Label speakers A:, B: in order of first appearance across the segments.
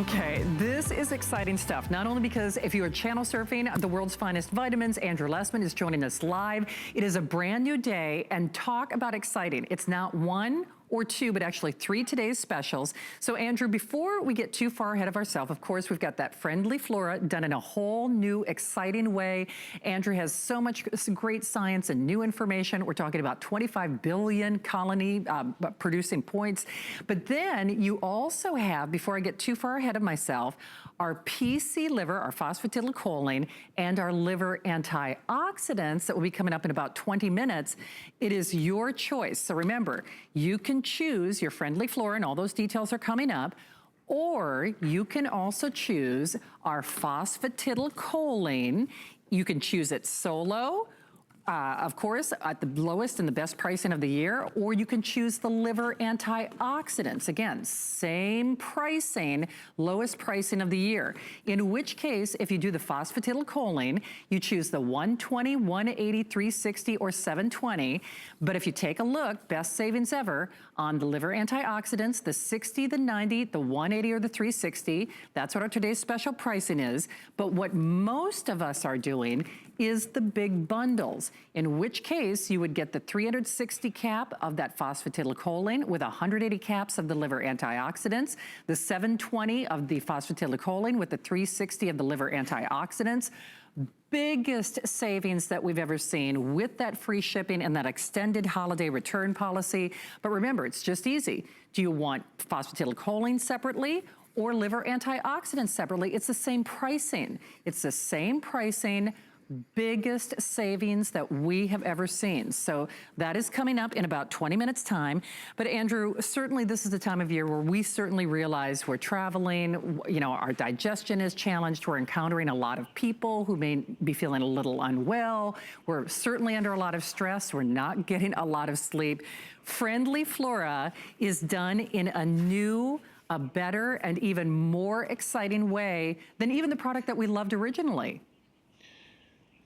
A: Okay, this is exciting stuff. Not only because if you are channel surfing the world's finest vitamins, Andrew Lessman is joining us live. It is a brand new day, and talk about exciting. It's not one or two, but actually 3 today's specials. So Andrew, before we get too far ahead of ourselves, of course, we've got that Friendly Flora done in a whole new, exciting way. Andrew has so much great science and new information. We're talking about 25 billion colony producing points. But then you also have, before I get too far ahead of myself, our PC liver, our phosphatidylcholine, and our liver antioxidants that will be coming up in about 20 minutes. It is your choice. So remember, you can choose your Friendly Flora, and all those details are coming up, or you can also choose our phosphatidylcholine. You can choose it solo, of course, at the lowest and the best pricing of the year, or you can choose the liver antioxidants. Again, same pricing, lowest pricing of the year. In which case, if you do the phosphatidylcholine, you choose the 120, 180, 360, or 720. But if you take a look, best savings ever on the liver antioxidants, the 60, the 90, the 180, or the 360. That's what our today's special pricing is. But what most of us are doing is the big bundles, in which case you would get the 360 cap of that phosphatidylcholine with 180 caps of the liver antioxidants, the 720 of the phosphatidylcholine with the 360 of the liver antioxidants. Biggest savings that we've ever seen with that free shipping and that extended holiday return policy. But remember, it's just easy. Do you want phosphatidylcholine separately or liver antioxidants separately? It's the same pricing. It's the same pricing. Biggest savings that we have ever seen. So that is coming up in about 20 minutes time. But Andrew, certainly this is the time of year where we certainly realize we're traveling, you know, our digestion is challenged. We're encountering a lot of people who may be feeling a little unwell. We're certainly under a lot of stress. We're not getting a lot of sleep. Friendly Flora is done in a new, a better, and even more exciting way than even the product that we loved originally.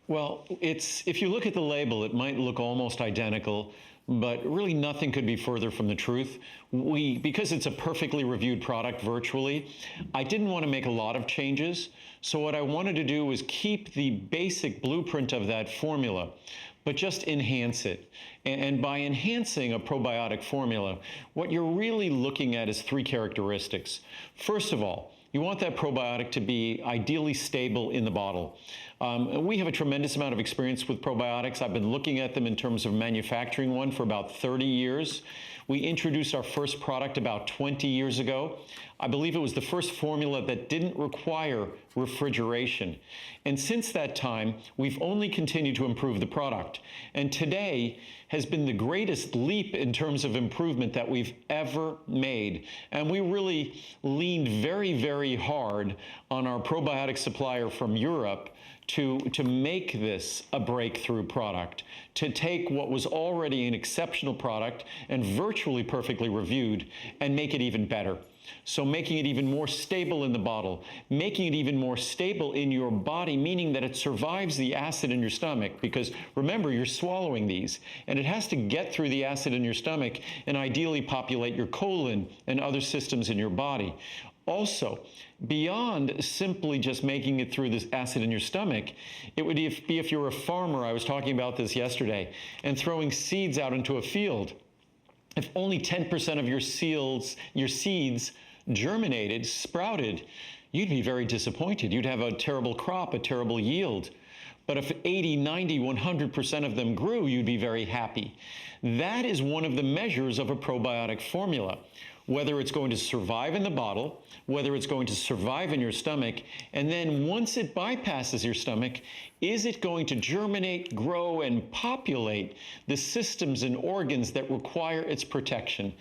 B: Well, if you look at the label, it might look almost identical, but really nothing could be further from the truth. Because it's a perfectly reviewed product virtually, I didn't want to make a lot of changes. So what I wanted to do was keep the basic blueprint of that formula, but just enhance it. And by enhancing a probiotic formula, what you're really looking at is 3 characteristics. First of all, you want that probiotic to be ideally stable in the bottle. We have a tremendous amount of experience with probiotics. I've been looking at them in terms of manufacturing one for about 30 years. We introduced our first product about 20 years ago. I believe it was the first formula that didn't require refrigeration. And since that time, we've only continued to improve the product. And today has been the greatest leap in terms of improvement that we've ever made. And we really leaned very, very hard on our probiotic supplier from Europe to make this a breakthrough product, to take what was already an exceptional product and virtually perfectly reviewed and make it even better. So making it even more stable in the bottle, making it even more stable in your body, meaning that it survives the acid in your stomach, because remember, you're swallowing these, and it has to get through the acid in your stomach and ideally populate your colon and other systems in your body. Also, beyond simply just making it through this acid in your stomach, it would be if you're a farmer, I was talking about this yesterday, and throwing seeds out into a field. If only 10% of your seeds germinated, sprouted, you'd be very disappointed. You'd have a terrible crop, a terrible yield. But if 80, 90, 100% of them grew, you'd be very happy. That is one of the measures of a probiotic formula. Whether it's going to survive in the bottle, whether it's going to survive in your stomach, and then once it bypasses your stomach, is it going to germinate, grow, and populate the systems and organs that require its protection?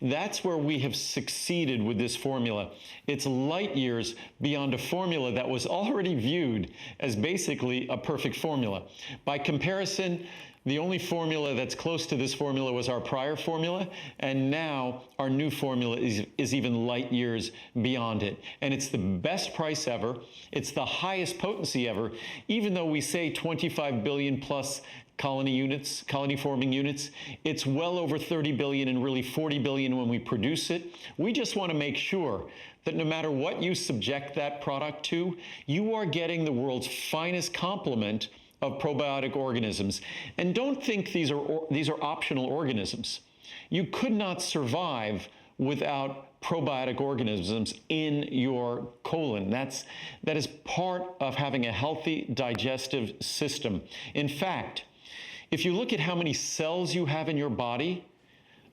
B: That's where we have succeeded with this formula. It's light years beyond a formula that was already viewed as basically a perfect formula. By comparison, The only formula that's close to this formula was our prior formula, and now our new formula is even light years beyond it. And it's the best price ever. It's the highest potency ever, even though we say 25 billion plus colony forming units. It's well over 30 billion and really 40 billion when we produce it. We just want to make sure that no matter what you subject that product to, you are getting the world's finest complement of probiotic organisms. And don't think these are optional organisms. You could not survive without probiotic organisms in your colon. That is part of having a healthy digestive system. In fact, if you look at how many cells you have in your body,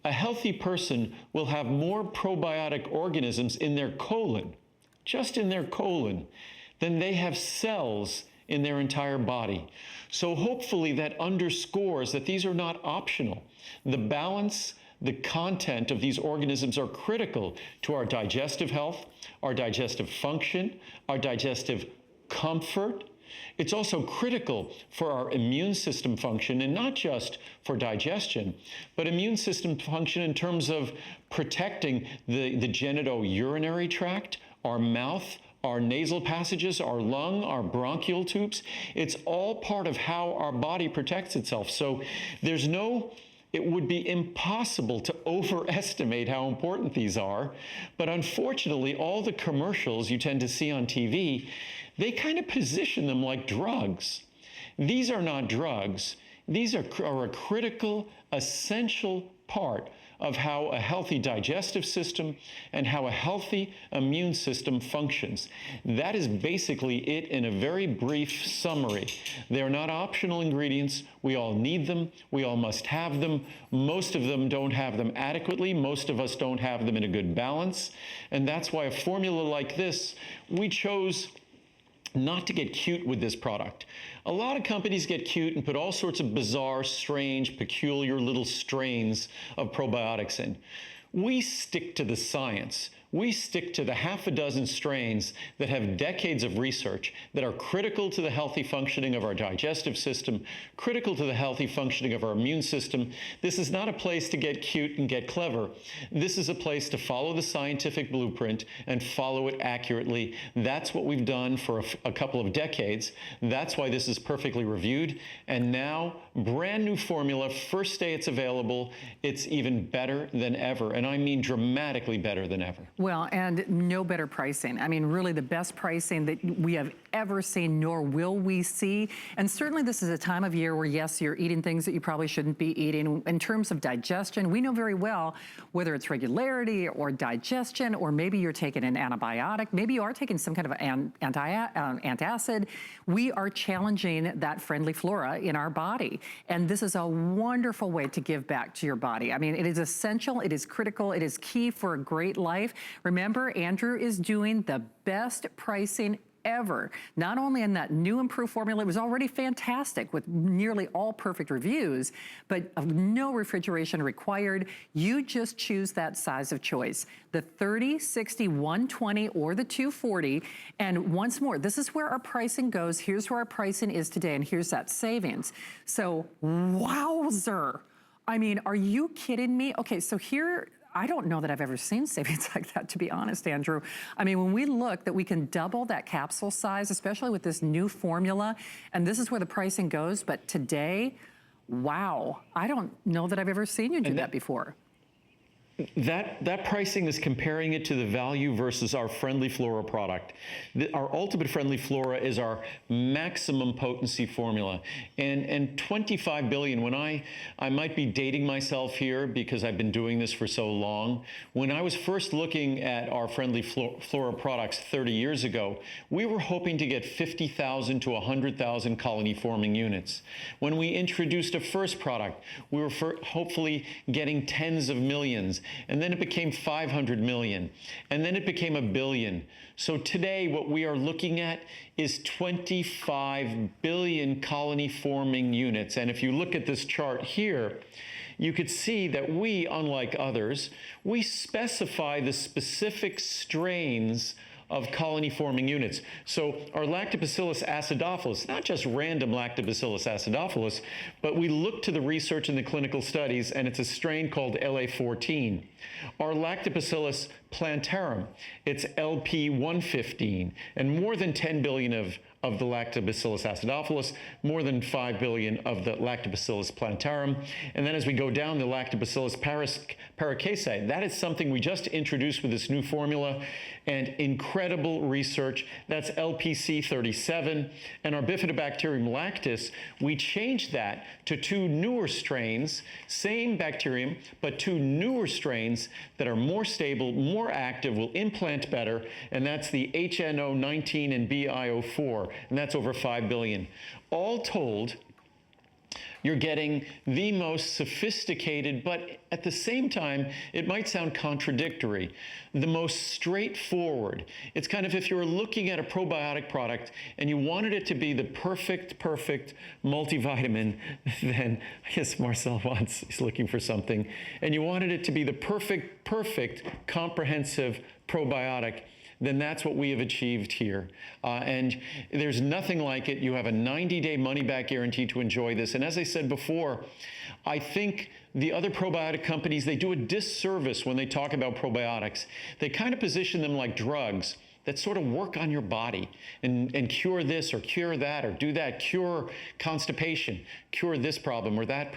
B: a healthy person will have more probiotic organisms in their colon, just in their colon, than they have cells in their entire body. So hopefully that underscores that these are not optional. The balance, the content of these organisms are critical to our digestive health, our digestive function, our digestive comfort. It's also critical for our immune system function, and not just for digestion, but immune system function in terms of protecting the genitourinary tract, our mouth, our nasal passages, our lung, our bronchial tubes. It's all part of how our body protects itself. So it would be impossible to overestimate how important these are. But unfortunately, all the commercials you tend to see on TV, they kind of position them like drugs. These are not drugs. These are a critical, essential part of how a healthy digestive system and how a healthy immune system functions. That is basically it in a very brief summary. They're not optional ingredients. We all need them. We all must have them. Most of them don't have them adequately. Most of us don't have them in a good balance. And that's why a formula like this, we chose not to get cute with this product. A lot of companies get cute and put all sorts of bizarre, strange, peculiar little strains of probiotics in. We stick to the science. We stick to the half a dozen strains that have decades of research that are critical to the healthy functioning of our digestive system, critical to the healthy functioning of our immune system. This is not a place to get cute and get clever. This is a place to follow the scientific blueprint and follow it accurately. That's what we've done for a couple of decades. That's why this is perfectly reviewed. And now, brand new formula, first day it's available, it's even better than ever. And I mean dramatically better than ever.
A: Well, and no better pricing. I mean, really the best pricing that we have ever seen, nor will we see. And certainly this is a time of year where, yes, you're eating things that you probably shouldn't be eating. In terms of digestion, we know very well whether it's regularity or digestion, or maybe you're taking an antibiotic, maybe you are taking some kind of antacid. We are challenging that friendly flora in our body. And this is a wonderful way to give back to your body. I mean, it is essential, it is critical, it is key for a great life. Remember, Andrew is doing the best pricing ever. Not only in that new improved formula, it was already fantastic with nearly all perfect reviews, but no refrigeration required. You just choose that size of choice, the 30, 60, 120, or the 240. And once more, this is where our pricing goes. Here's where our pricing is today, and here's that savings. So, wowzer. I mean, are you kidding me? Okay, so here, I don't know that I've ever seen savings like that, to be honest, Andrew. I mean, when we look that we can double that capsule size, especially with this new formula, and this is where the pricing goes, but today, wow, I don't know that I've ever seen you do that before.
B: That pricing is comparing it to the value versus our Friendly Flora product. Our Ultimate Friendly Flora is our maximum potency formula. And 25 billion, when I might be dating myself here because I've been doing this for so long. When I was first looking at our Friendly Flora products 30 years ago, we were hoping to get 50,000 to 100,000 colony forming units. When we introduced a first product, we were hopefully getting tens of millions. And then it became 500 million. And then it became 1 billion. So today what we are looking at is 25 billion colony forming units. And if you look at this chart here, you could see that we, unlike others, we specify the specific strains of colony-forming units. So our Lactobacillus acidophilus, not just random Lactobacillus acidophilus, but we look to the research and the clinical studies, and it's a strain called LA14. Our Lactobacillus plantarum, it's LP115, and more than 10 billion of the Lactobacillus acidophilus, more than 5 billion of the Lactobacillus plantarum. And then as we go down, the Lactobacillus paracasei, that is something we just introduced with this new formula, and incredible research. That's LPC37. And our Bifidobacterium lactis, we changed that to 2 newer strains, same bacterium, but 2 newer strains that are more stable, more active, will implant better, and that's the HNO19 and BIO4, and that's over 5 billion. All told, you're getting the most sophisticated, but at the same time, it might sound contradictory, the most straightforward. It's kind of if you were looking at a probiotic product and you wanted it to be the perfect multivitamin, then I guess Marcel is looking for something, and you wanted it to be the perfect comprehensive probiotic, then that's what we have achieved here. And there's nothing like it. You have a 90-day money-back guarantee to enjoy this. And as I said before, I think the other probiotic companies, they do a disservice when they talk about probiotics. They kind of position them like drugs that sort of work on your body and cure this or cure that or do that, cure constipation, cure this problem or that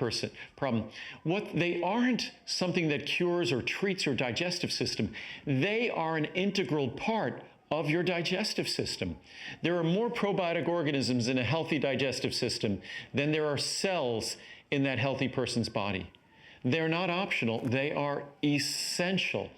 B: problem. What they aren't something that cures or treats your digestive system. They are an integral part of your digestive system. There are more probiotic organisms in a healthy digestive system than there are cells in that healthy person's body. They're not optional, they are essential.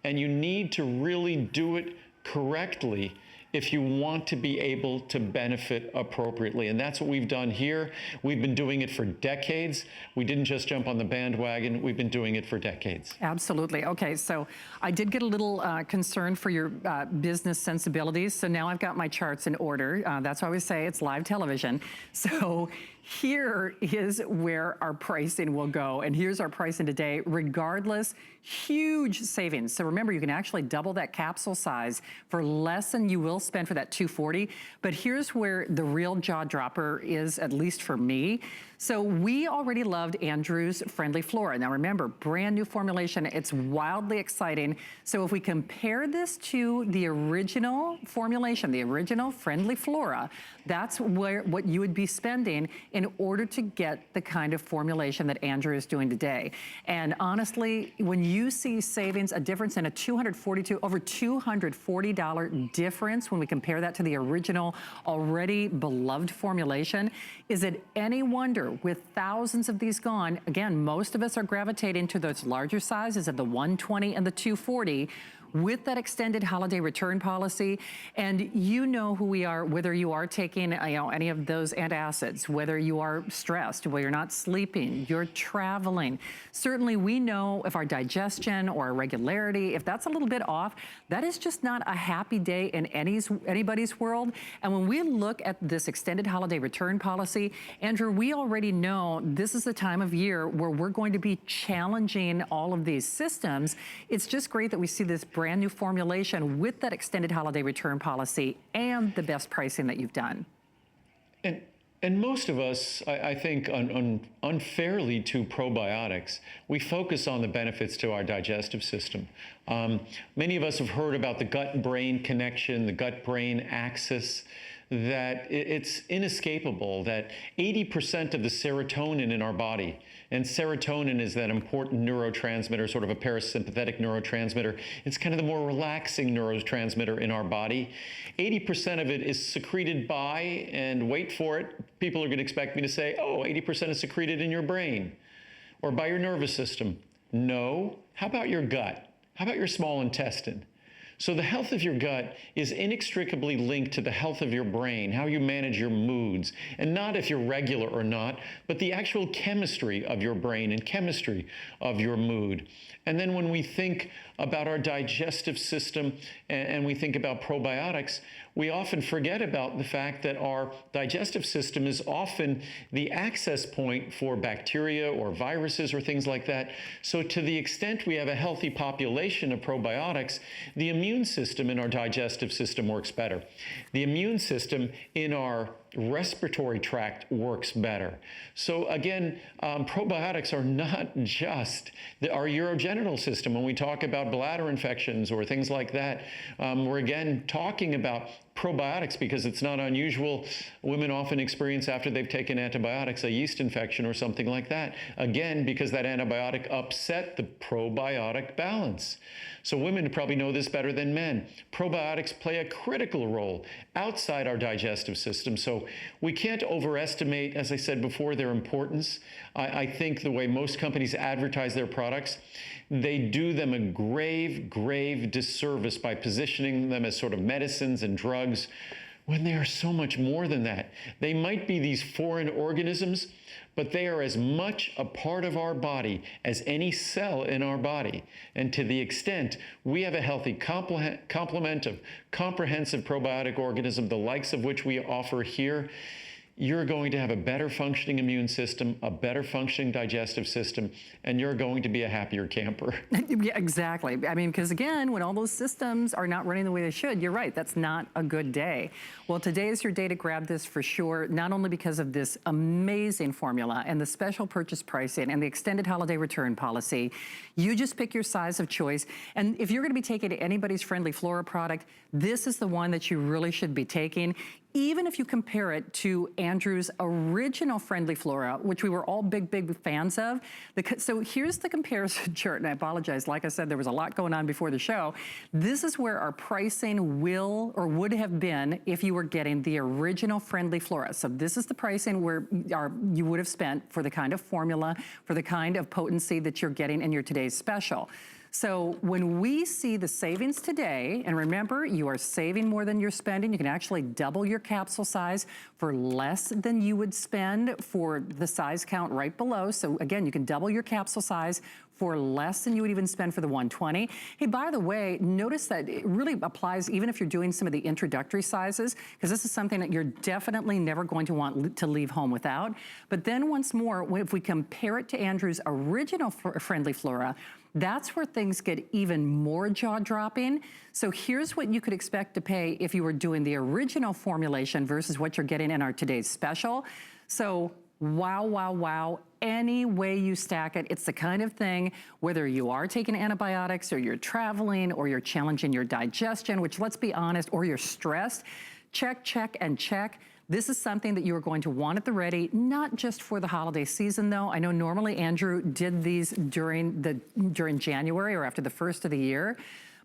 B: And you need to really do it correctly if you want to be able to benefit appropriately. And that's what we've done here. We've been doing it for decades. We didn't just jump on the bandwagon. We've been doing it for decades.
A: Absolutely. Okay, so I did get a little concerned for your business sensibilities. So now I've got my charts in order. That's why we say it's live television. So here is where our pricing will go. And here's our pricing today, regardless, huge savings. So remember, you can actually double that capsule size for less than you will spend for that $240. But here's where the real jaw dropper is, at least for me. So we already loved Andrew's Friendly Flora. Now remember, brand new formulation, it's wildly exciting. So if we compare this to the original formulation, the original Friendly Flora, that's what you would be spending in order to get the kind of formulation that Andrew is doing today. And honestly, when you see savings, a difference in over $240 difference when we compare that to the original already beloved formulation, is it any wonder with thousands of these gone, again, most of us are gravitating to those larger sizes of the 120 and the 240, with that extended holiday return policy. And you know who we are, whether you are taking any of those antacids, whether you are stressed, whether you're not sleeping, you're traveling. Certainly we know if our digestion or our regularity, if that's a little bit off, that is just not a happy day in anybody's world. And when we look at this extended holiday return policy, Andrew, we already know this is the time of year where we're going to be challenging all of these systems. It's just great that we see this brand new formulation with that extended holiday return policy and the best pricing that you've done.
B: And most of us, I think, unfairly to probiotics, we focus on the benefits to our digestive system. Many of us have heard about the gut-brain connection, the gut-brain axis, that it's inescapable, that 80% of the serotonin in our body, and serotonin is that important neurotransmitter, sort of a parasympathetic neurotransmitter. It's kind of the more relaxing neurotransmitter in our body. 80% of it is secreted by, and wait for it, people are going to expect me to say, oh, 80% is secreted in your brain or by your nervous system. No. How about your gut? How about your small intestine? So the health of your gut is inextricably linked to the health of your brain, how you manage your moods, and not if you're regular or not, but the actual chemistry of your brain and chemistry of your mood. And then when we think about our digestive system and we think about probiotics, we often forget about the fact that our digestive system is often the access point for bacteria or viruses or things like that. So to the extent we have a healthy population of probiotics, the immune system in our digestive system works better. The immune system in our respiratory tract works better. So again, probiotics are not just our urogenital system. When we talk about bladder infections or things like that, we're again talking about probiotics because it's not unusual. Women often experience after they've taken antibiotics a yeast infection or something like that. Again, because that antibiotic upset the probiotic balance. So women probably know this better than men. Probiotics play a critical role outside our digestive system. So we can't overestimate, as I said before, their importance. I think the way most companies advertise their products, they do them a grave, grave disservice by positioning them as sort of medicines and drugs when they are so much more than that. They might be these foreign organisms, but they are as much a part of our body as any cell in our body. And to the extent we have a healthy complement of comprehensive probiotic organism, the likes of which we offer here, you're going to have a better functioning immune system, a better functioning digestive system, and you're going to be a happier camper.
A: Yeah, exactly. I mean, because again, when all those systems are not running the way they should, you're right, that's not a good day. Well, today is your day to grab this for sure, not only because of this amazing formula and the special purchase pricing and the extended holiday return policy. You just pick your size of choice. And if you're gonna be taking anybody's Friendly Flora product, this is the one that you really should be taking. Even if you compare it to Andrew's original Friendly Flora, which we were all big, big fans of. So here's the comparison chart, and I apologize. Like I said, there was a lot going on before the show. This is where our pricing will or would have been if you were getting the original Friendly Flora. So this is the pricing where you would have spent for the kind of formula, for the kind of potency that you're getting in your today's special. So when we see the savings today, and remember, you are saving more than you're spending. You can actually double your capsule size for less than you would spend for the size count right below. So again, you can double your capsule size for less than you would even spend for the 120. Hey, by the way, notice that it really applies even if you're doing some of the introductory sizes, because this is something that you're definitely never going to want to leave home without. But then once more, if we compare it to Andrew's original Friendly Flora, that's where things get even more jaw-dropping. So here's what you could expect to pay if you were doing the original formulation versus what you're getting in our today's special. So wow, wow, wow. Any way you stack it, it's the kind of thing, whether you are taking antibiotics or you're traveling or you're challenging your digestion, which let's be honest, or you're stressed, check, check, and check. This is something that you are going to want at the ready, not just for the holiday season though. I know normally Andrew did these during January or after the first of the year,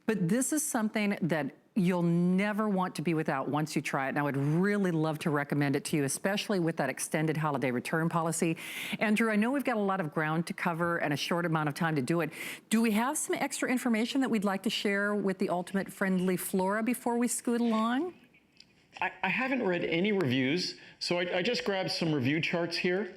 A: but this is something that you'll never want to be without once you try it. And I would really love to recommend it to you, especially with that extended holiday return policy. Andrew, I know we've got a lot of ground to cover and a short amount of time to do it. Do we have some extra information that we'd like to share with the Ultimate Friendly Flora before we scoot along?
B: I haven't read any reviews, so I just grabbed some review charts here.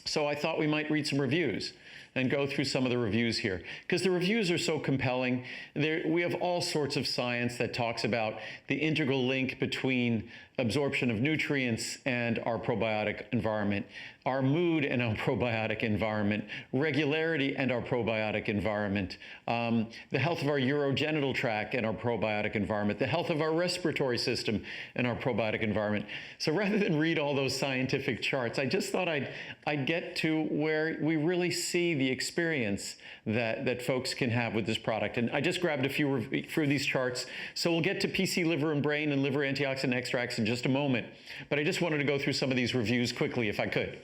B: So I thought we might read some reviews and go through some of the reviews here, because the reviews are so compelling. We have all sorts of science that talks about the integral link between absorption of nutrients and our probiotic environment, our mood and our probiotic environment, regularity and our probiotic environment, the health of our urogenital tract and our probiotic environment, the health of our respiratory system and our probiotic environment. So rather than read all those scientific charts, I just thought I'd get to where we really see the experience that folks can have with this product. And I just grabbed a few through these charts. So we'll get to PC liver and brain and liver antioxidant extracts in just a moment. But I just wanted to go through some of these reviews quickly if I could.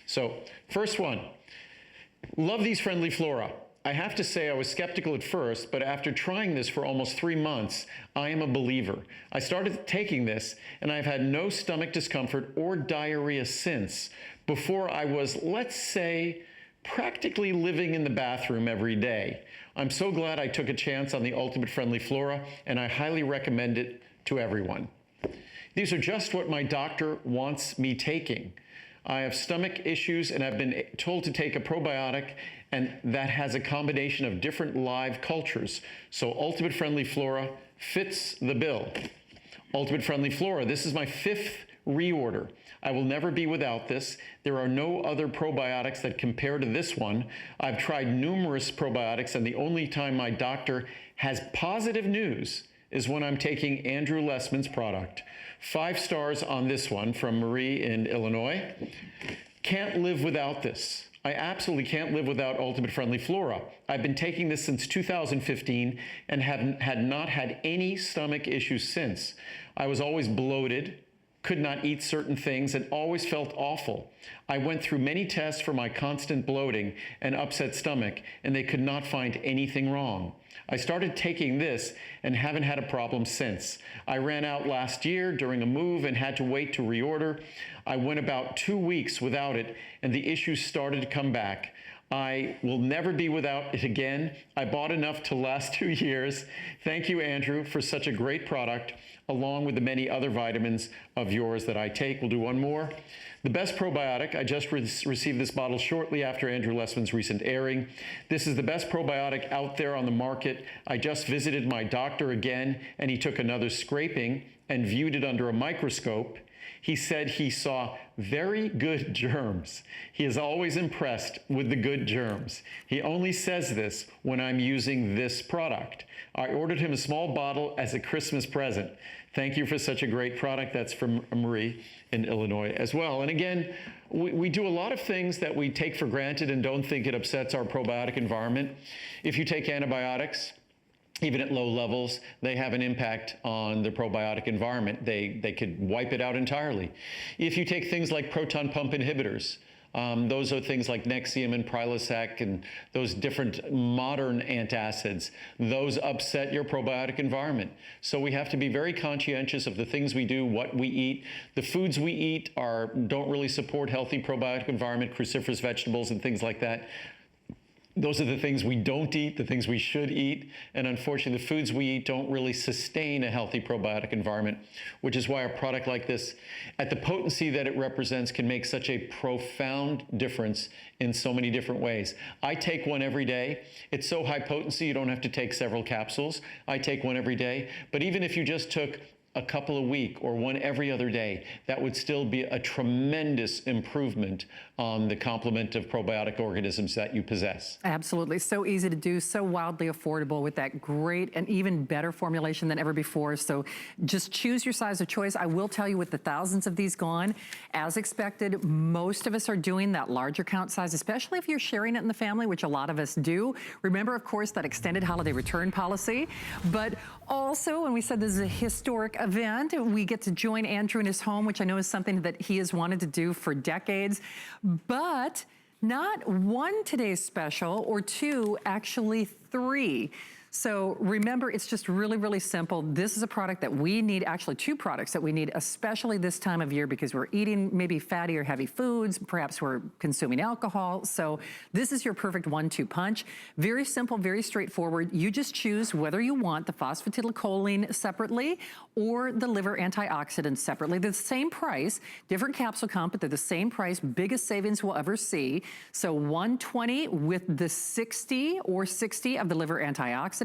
B: So first one, love these Friendly Flora. I have to say I was skeptical at first, but after trying this for almost 3 months, I am a believer. I started taking this and I've had no stomach discomfort or diarrhea since. Before I was, let's say, practically living in the bathroom every day. I'm so glad I took a chance on the Ultimate Friendly Flora, and I highly recommend it to everyone. These are just what my doctor wants me taking. I have stomach issues and I've been told to take a probiotic, and that has a combination of different live cultures. So Ultimate Friendly Flora fits the bill. Ultimate Friendly Flora. This is my 5th reorder. I will never be without this. There are no other probiotics that compare to this one. I've tried numerous probiotics, and the only time my doctor has positive news is when I'm taking Andrew Lessman's product. 5 stars on this one from Marie in Illinois. Can't live without this. I absolutely can't live without Ultimate Friendly Flora. I've been taking this since 2015 and had not had any stomach issues since. I was always bloated, could not eat certain things, and always felt awful. I went through many tests for my constant bloating and upset stomach, and they could not find anything wrong. I started taking this and haven't had a problem since. I ran out last year during a move and had to wait to reorder. I went about 2 weeks without it, and the issues started to come back. I will never be without it again. I bought enough to last 2 years. Thank you, Andrew, for such a great product, along with the many other vitamins of yours that I take. We'll do one more. The best probiotic. I just received this bottle shortly after Andrew Lessman's recent airing. This is the best probiotic out there on the market. I just visited my doctor again, and he took another scraping and viewed it under a microscope. He said he saw very good germs. He is always impressed with the good germs. He only says this when I'm using this product. I ordered him a small bottle as a Christmas present. Thank you for such a great product. That's from Marie in Illinois as well. And again, we do a lot of things that we take for granted and don't think it upsets our probiotic environment. If you take antibiotics, even at low levels, they have an impact on the probiotic environment. They could wipe it out entirely. If you take things like proton pump inhibitors, those are things like Nexium and Prilosec and those different modern antacids. Those upset your probiotic environment. So we have to be very conscientious of the things we do, what we eat. The foods we eat don't really support healthy probiotic environment, cruciferous vegetables and things like that. Those are the things we don't eat, the things we should eat. And unfortunately, the foods we eat don't really sustain a healthy probiotic environment, which is why a product like this, at the potency that it represents, can make such a profound difference in so many different ways. I take one every day. It's so high potency, you don't have to take several capsules. I take one every day. But even if you just took a couple a week or one every other day, that would still be a tremendous improvement on the complement of probiotic organisms that you possess.
A: Absolutely. So easy to do, so wildly affordable with that great and even better formulation than ever before. So just choose your size of choice. I will tell you, with the thousands of these gone, as expected, most of us are doing that larger count size, especially if you're sharing it in the family, which a lot of us do. Remember, of course, that extended holiday return policy. But also, when we said this is a historic event, we get to join Andrew in his home, which I know is something that he has wanted to do for decades. But not one today's special or two, actually 3. So remember, it's just really, really simple. This is a product that we need, actually 2 products that we need, especially this time of year, because we're eating maybe fatty or heavy foods, perhaps we're consuming alcohol. So this is your perfect 1-2 punch. Very simple, very straightforward. You just choose whether you want the phosphatidylcholine separately or the liver antioxidants separately. They're the same price, different capsule count, but they're the same price, biggest savings we'll ever see. So $120 with the 60 of the liver antioxidants,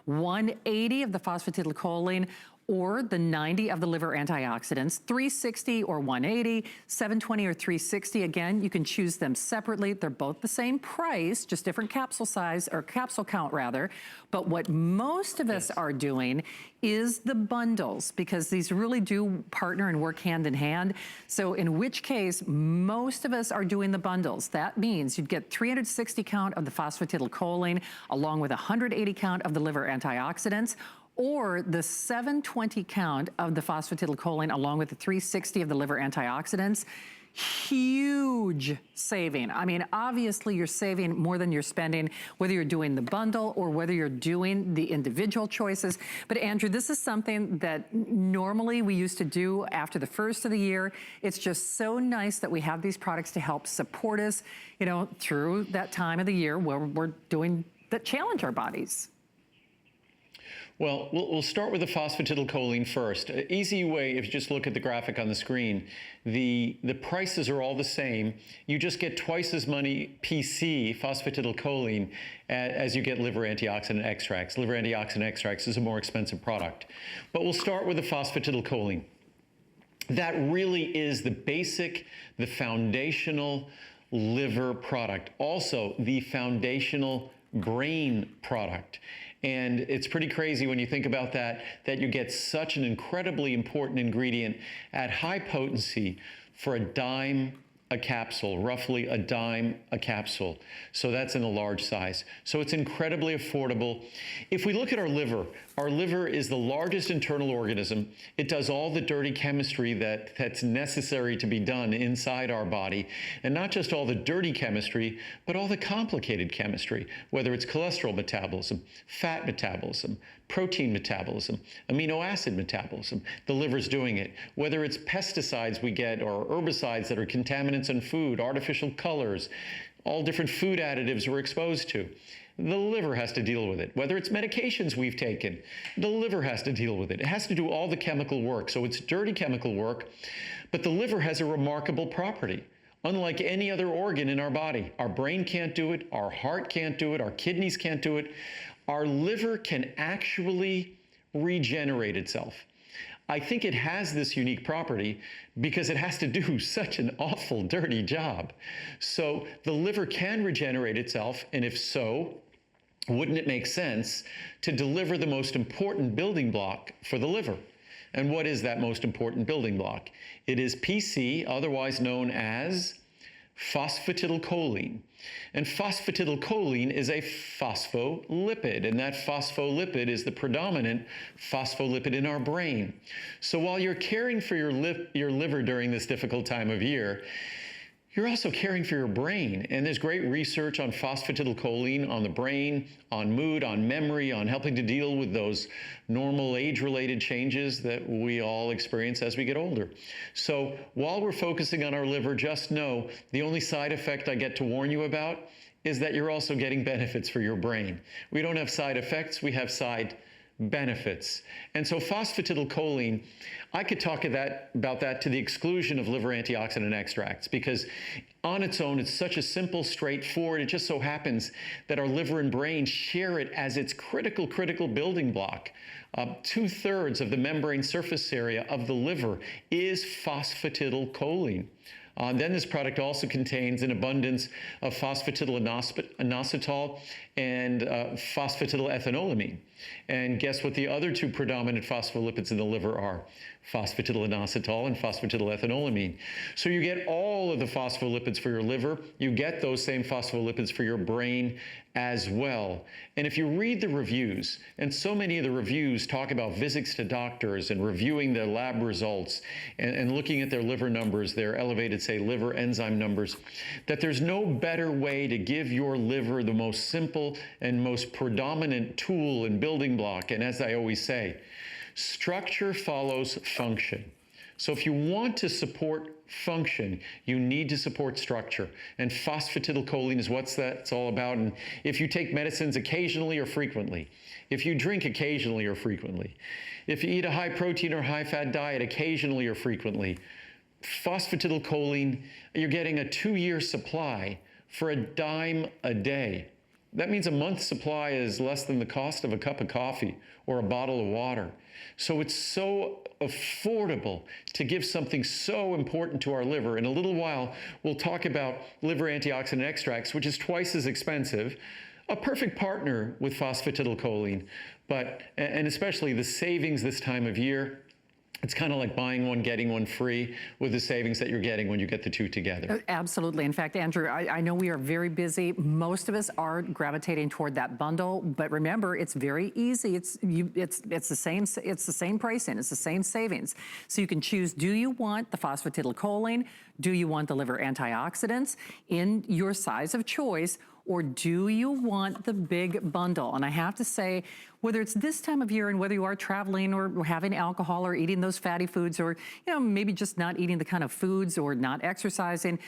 A: $180 of the phosphatidylcholine, or the 90 of the liver antioxidants, $360 or $180, $720 or $360. Again, you can choose them separately. They're both the same price, just different capsule size, or capsule count rather. But what most of us are doing is the bundles, because these really do partner and work hand in hand. So in which case, most of us are doing the bundles. That means you'd get 360 count of the phosphatidylcholine along with 180 count of the liver antioxidants, or the 720 count of the phosphatidylcholine along with the 360 of the liver antioxidants. Huge saving. I mean, obviously you're saving more than you're spending, whether you're doing the bundle or whether you're doing the individual choices. But Andrew, this is something that normally we used to do after the first of the year. It's just so nice that we have these products to help support us, you know, through that time of the year where we're doing that challenge our bodies.
B: Well, we'll start with the phosphatidylcholine first. An easy way, if you just look at the graphic on the screen, the prices are all the same. You just get twice as many PC, phosphatidylcholine, as you get liver antioxidant extracts. Liver antioxidant extracts is a more expensive product. But we'll start with the phosphatidylcholine. That really is the basic, the foundational liver product. Also, the foundational brain product. And it's pretty crazy when you think about that you get such an incredibly important ingredient at high potency for a dime a capsule, roughly a dime a capsule. So that's in a large size. So it's incredibly affordable. If we look at our liver is the largest internal organism. It does all the dirty chemistry that's necessary to be done inside our body. And not just all the dirty chemistry, but all the complicated chemistry, whether it's cholesterol metabolism, fat metabolism, protein metabolism, amino acid metabolism. The liver's doing it. Whether it's pesticides we get or herbicides that are contaminants in food, artificial colors, all different food additives we're exposed to. The liver has to deal with it. Whether it's medications we've taken, the liver has to deal with it. It has to do all the chemical work. So it's dirty chemical work, but the liver has a remarkable property. Unlike any other organ in our body, our brain can't do it, our heart can't do it, our kidneys can't do it. Our liver can actually regenerate itself. I think it has this unique property because it has to do such an awful, dirty job. So the liver can regenerate itself, and if so, wouldn't it make sense to deliver the most important building block for the liver? And what is that most important building block? It is PC, otherwise known as phosphatidylcholine. And phosphatidylcholine is a phospholipid, and that phospholipid is the predominant phospholipid in our brain. So while you're caring for your liver during this difficult time of year, you're also caring for your brain. And there's great research on phosphatidylcholine, on the brain, on mood, on memory, on helping to deal with those normal age-related changes that we all experience as we get older. So while we're focusing on our liver, just know the only side effect I get to warn you about is that you're also getting benefits for your brain. We don't have side effects, we have side benefits. And so phosphatidylcholine, I could talk about that to the exclusion of liver antioxidant extracts, because on its own, it's such a simple, straightforward, it just so happens that our liver and brain share it as its critical building block. 2/3 of the membrane surface area of the liver is phosphatidylcholine. Then this product also contains an abundance of phosphatidylinositol and phosphatidylethynolamine. And guess what the other two predominant phospholipids in the liver are? Phosphatidylinositol and phosphatidylethynolamine. So you get all of the phospholipids for your liver. You get those same phospholipids for your brain as well. And if you read the reviews, and so many of the reviews talk about visits to doctors and reviewing their lab results and looking at their liver numbers, their elevated, say, liver enzyme numbers, that there's no better way to give your liver the most simple and most predominant tool and building block. And as I always say, structure follows function. So if you want to support function, you need to support structure. And phosphatidylcholine is what that's all about. And if you take medicines occasionally or frequently, if you drink occasionally or frequently, if you eat a high protein or high fat diet occasionally or frequently, phosphatidylcholine, you're getting a 2-year supply for a dime a day. That means a month's supply is less than the cost of a cup of coffee or a bottle of water. So it's so affordable to give something so important to our liver. In a little while, we'll talk about liver antioxidant extracts, which is twice as expensive, a perfect partner with phosphatidylcholine, and especially the savings this time of year. It's kind of like buying one, getting one free with the savings that you're getting when you get the two together.
A: Absolutely. In fact, Andrew, I know we are very busy. Most of us are gravitating toward that bundle, but remember, it's very easy. It's the same pricing. It's the same savings. So you can choose, do you want the phosphatidylcholine? Do you want the liver antioxidants in your size of choice? or do you want the big bundle? And I have to say, whether it's this time of year and whether you are traveling or having alcohol or eating those fatty foods, or maybe just not eating the kind of foods or not exercising,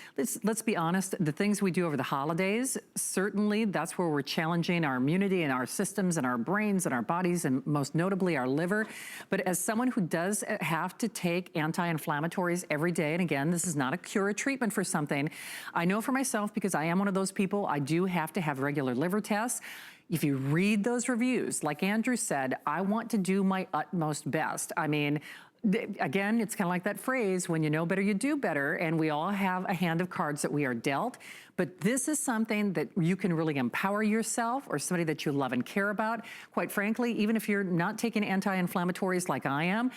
A: let's be honest, the things we do over the holidays, certainly that's where we're challenging our immunity and our systems and our brains and our bodies, and most notably our liver. But as someone who does have to take anti-inflammatories every day, and again, this is not a cure or treatment for something, I know for myself, because I am one of those people, I do have to have regular liver tests. If you read those reviews, like Andrew said, I want to do my utmost best. I mean, again, it's kind of like that phrase, when you know better, you do better, and we all have a hand of cards that we are dealt. But this is something that you can really empower yourself or somebody that you love and care about. Quite frankly, even if you're not taking anti-inflammatories like I am,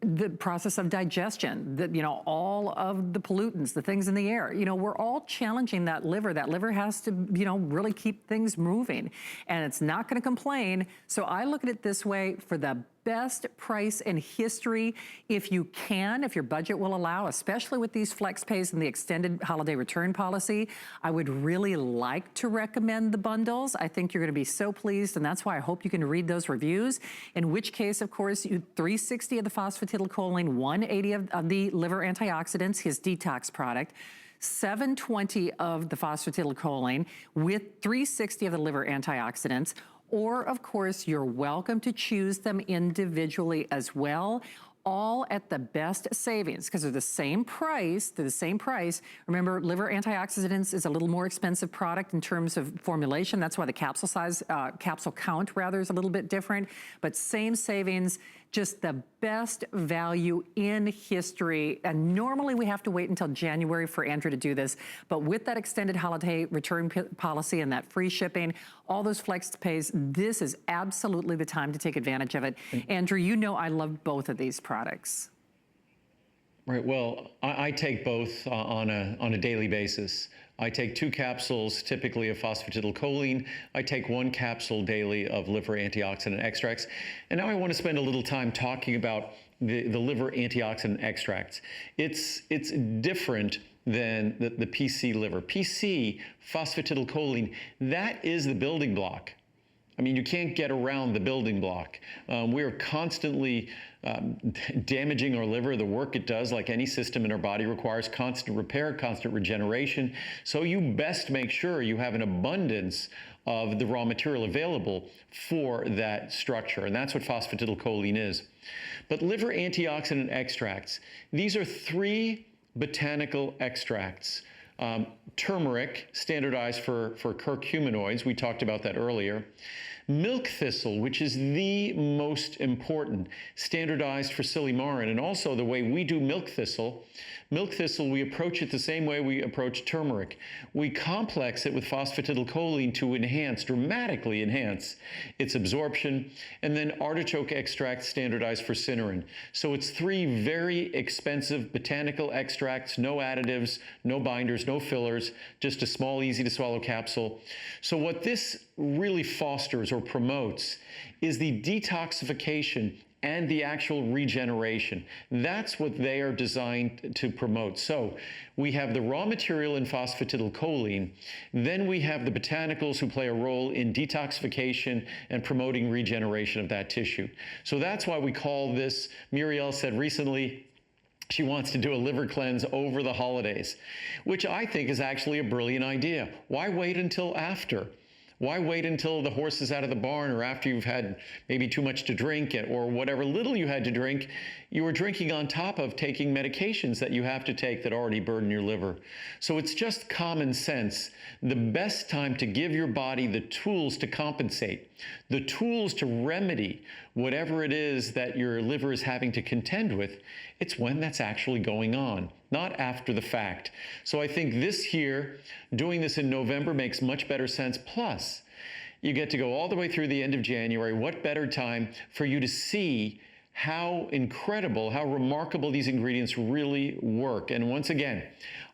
A: the process of digestion, all of the pollutants, the things in the air, we're all challenging that liver. That liver has to, really keep things moving, and it's not going to complain. So I look at it this way: for the best price in history, if you can, if your budget will allow, especially with these flex pays and the extended holiday return policy, I would really like to recommend the bundles. I think you're going to be so pleased, and that's why I hope you can read those reviews, in which case, of course, 360 of the phosphatidylcholine, 180 of the liver antioxidants, his detox product, 720 of the phosphatidylcholine with 360 of the liver antioxidants. Or, of course, you're welcome to choose them individually as well, all at the best savings, because they're the same price. Remember, liver antioxidants is a little more expensive product in terms of formulation. That's why the capsule size, capsule count rather, is a little bit different, but same savings, just the best value in history. And normally we have to wait until January for Andrew to do this, but with that extended holiday return policy and that free shipping, all those flex pays, this is absolutely the time to take advantage of it. Andrew, I love both of these products.
B: Right. Well, I take both on a daily basis. I take 2 capsules typically of phosphatidylcholine. I take 1 capsule daily of liver antioxidant extracts. And now I want to spend a little time talking about the liver antioxidant extracts. It's different than the PC liver. PC, phosphatidylcholine, that is the building block. I mean, you can't get around the building block. We are constantly damaging our liver. The work it does, like any system in our body, requires constant repair, constant regeneration. So you best make sure you have an abundance of the raw material available for that structure. And that's what phosphatidylcholine is. But liver antioxidant extracts, these are 3 botanical extracts. Turmeric, standardized for curcuminoids, we talked about that earlier. Milk thistle, which is the most important, standardized for silymarin. And also the way we do milk thistle, we approach it the same way we approach turmeric. We complex it with phosphatidylcholine to dramatically enhance its absorption, and then artichoke extract, standardized for cynarin. So it's 3 very expensive botanical extracts, no additives, no binders, no fillers, just a small, easy to swallow capsule. So what this really fosters or promotes is the detoxification and the actual regeneration. That's what they are designed to promote. So we have the raw material in phosphatidylcholine, then we have the botanicals who play a role in detoxification and promoting regeneration of that tissue. So that's why we call this, Muriel said recently, she wants to do a liver cleanse over the holidays, which I think is actually a brilliant idea. Why wait until after? Why wait until the horse is out of the barn, or after you've had maybe too much to drink, or whatever little you had to drink, you were drinking on top of taking medications that you have to take that already burden your liver. So it's just common sense. The best time to give your body the tools to compensate, the tools to remedy whatever it is that your liver is having to contend with, it's when that's actually going on, not after the fact. So I think this year, doing this in November makes much better sense. Plus, you get to go all the way through the end of January. What better time for you to see how incredible, how remarkable these ingredients really work. And once again,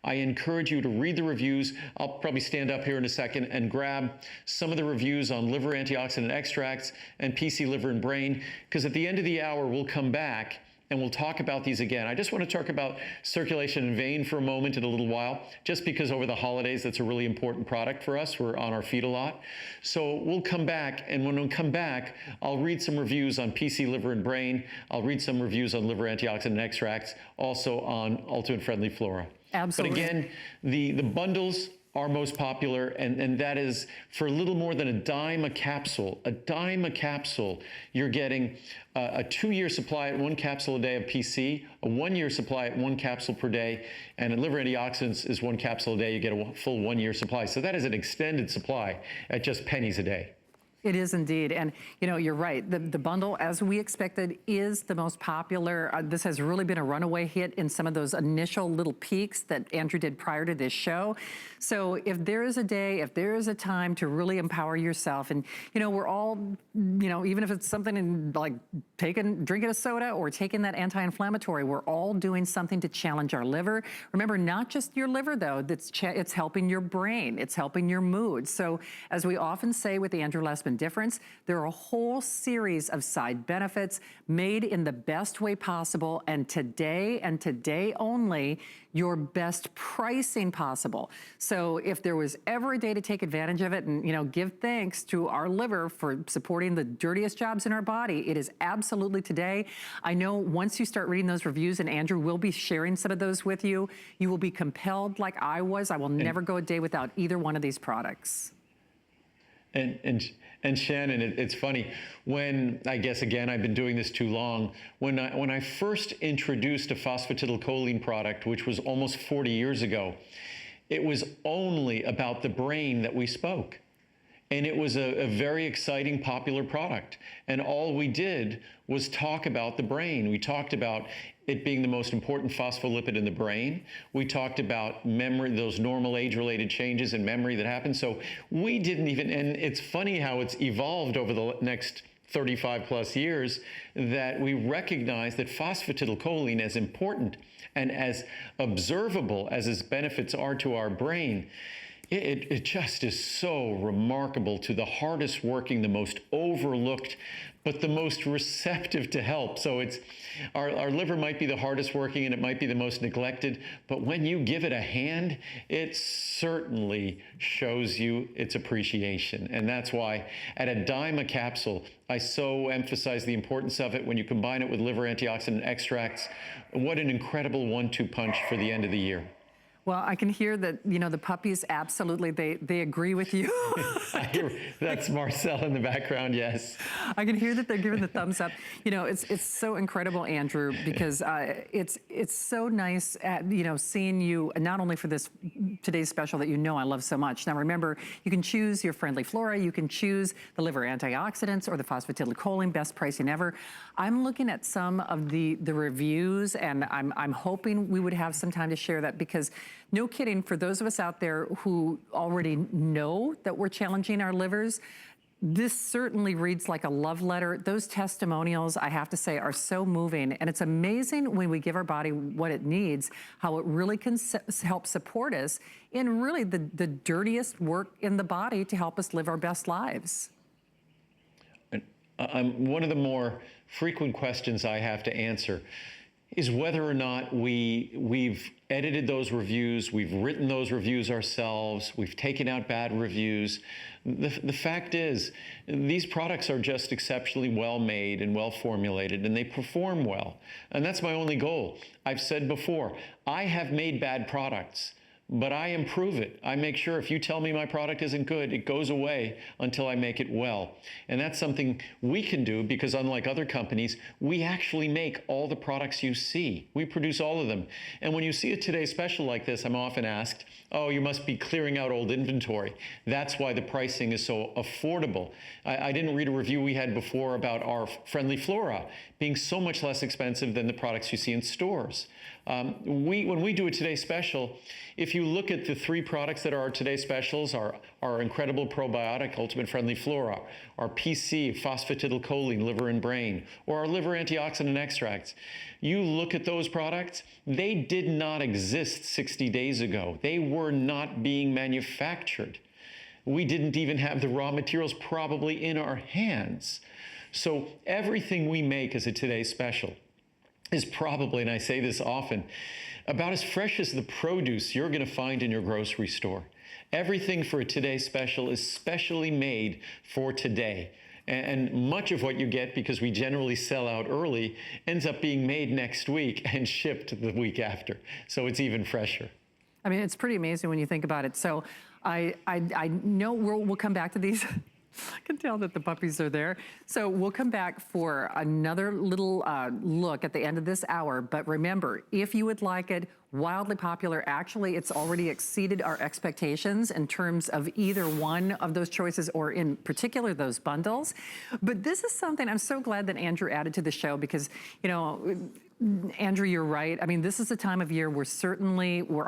B: I encourage you to read the reviews. I'll probably stand up here in a second and grab some of the reviews on liver antioxidant extracts and PC liver and brain, because at the end of the hour, we'll come back and we'll talk about these again. I just want to talk about circulation and vein for a moment in a little while, just because over the holidays, that's a really important product for us. We're on our feet a lot. So we'll come back, and when we come back, I'll read some reviews on PC, liver, and brain. I'll read some reviews on liver antioxidant extracts, also on Ultimate Friendly Flora.
A: Absolutely.
B: But again, the bundles are most popular, and that is for a little more than a dime a capsule. A dime a capsule, you're getting a 2-year supply at 1 capsule a day of PC, a 1-year supply at 1 capsule per day, and in liver antioxidants is 1 capsule a day. You get a full 1-year supply. So that is an extended supply at just pennies a day.
A: It is indeed. And, you know, you're right. The bundle, as we expected, is the most popular. This has really been a runaway hit in some of those initial little peaks that Andrew did prior to this show. So if there is a day, if there is a time to really empower yourself, and, you know, we're all, you know, even if it's something in, like drinking a soda or taking that anti-inflammatory, we're all doing something to challenge our liver. Remember, not just your liver, though, it's helping your brain. It's helping your mood. So as we often say with the Andrew Lessman difference, there are a whole series of side benefits made in the best way possible, and today only, your best pricing possible. So if there was ever a day to take advantage of it and, you know, give thanks to our liver for supporting the dirtiest jobs in our body, it is absolutely today. I know once you start reading those reviews, and Andrew will be sharing some of those with you, you will be compelled like I was. I will never go a day without either one of these products.
B: And Shannon, it's funny, when, I guess, again, I've been doing this too long, when I first introduced a phosphatidylcholine product, which was almost 40 years ago, it was only about the brain that we spoke. And it was a very exciting, popular product. And all we did was talk about the brain. We talked about it being the most important phospholipid in the brain. We talked about memory, those normal age-related changes in memory that happen. So we didn't even, and it's funny how it's evolved over the next 35 plus years, that we recognize that phosphatidylcholine, as important and as observable as its benefits are to our brain, it just is so remarkable to the hardest working, the most overlooked, but the most receptive to help. So it's our liver might be the hardest working and it might be the most neglected, but when you give it a hand, it certainly shows you its appreciation. And that's why at a dime a capsule, I so emphasize the importance of it when you combine it with liver antioxidant extracts. What an incredible 1-2 punch for the end of the year.
A: Well, I can hear that, you know, the puppies, absolutely, they agree with you.
B: I hear, that's Marcel in the background, yes.
A: I can hear that they're giving the thumbs up. You know, it's so incredible, Andrew, because it's so nice, you know, seeing you, not only for today's special that you know I love so much. Now, remember, you can choose your Friendly Flora, you can choose the liver antioxidants or the phosphatidylcholine, best pricing ever. I'm looking at some of the reviews, and I'm hoping we would have some time to share that, because no kidding, for those of us out there who already know that we're challenging our livers, this certainly reads like a love letter. Those testimonials, I have to say, are so moving. And it's amazing when we give our body what it needs, how it really can help support us in really the dirtiest work in the body to help us live our best lives.
B: One of the more frequent questions I have to answer is whether or not we've edited those reviews, we've written those reviews ourselves, we've taken out bad reviews. The fact is, these products are just exceptionally well made and well formulated, and they perform well. And that's my only goal. I've said before, I have made bad products, but I improve it. I make sure if you tell me my product isn't good, it goes away until I make it well. And that's something we can do, because unlike other companies, we actually make all the products you see. We produce all of them. And when you see a Today Special like this, I'm often asked, oh, you must be clearing out old inventory. That's why the pricing is so affordable. I didn't read a review we had before about our Friendly Flora being so much less expensive than the products you see in stores. When we do a Today Special, if you look at the 3 products that are our Today Specials, our incredible probiotic, Ultimate Friendly Flora, our PC, phosphatidylcholine, liver and brain, or our liver antioxidant extracts, you look at those products, they did not exist 60 days ago. They were not being manufactured. We didn't even have the raw materials probably in our hands. So everything we make is a Today Special. is probably, and I say this often, about as fresh as the produce you're going to find in your grocery store. Everything for a Today Special is specially made for today. And much of what you get, because we generally sell out early, ends up being made next week and shipped the week after. So it's even fresher.
A: I mean, it's pretty amazing when you think about it. So I know we'll come back to these. I can tell that the puppies are there. So we'll come back for another little look at the end of this hour. But remember, if you would like it, wildly popular. Actually, it's already exceeded our expectations in terms of either one of those choices, or in particular, those bundles. But this is something I'm so glad that Andrew added to the show, because, you know, Andrew, you're right. I mean, this is the time of year we're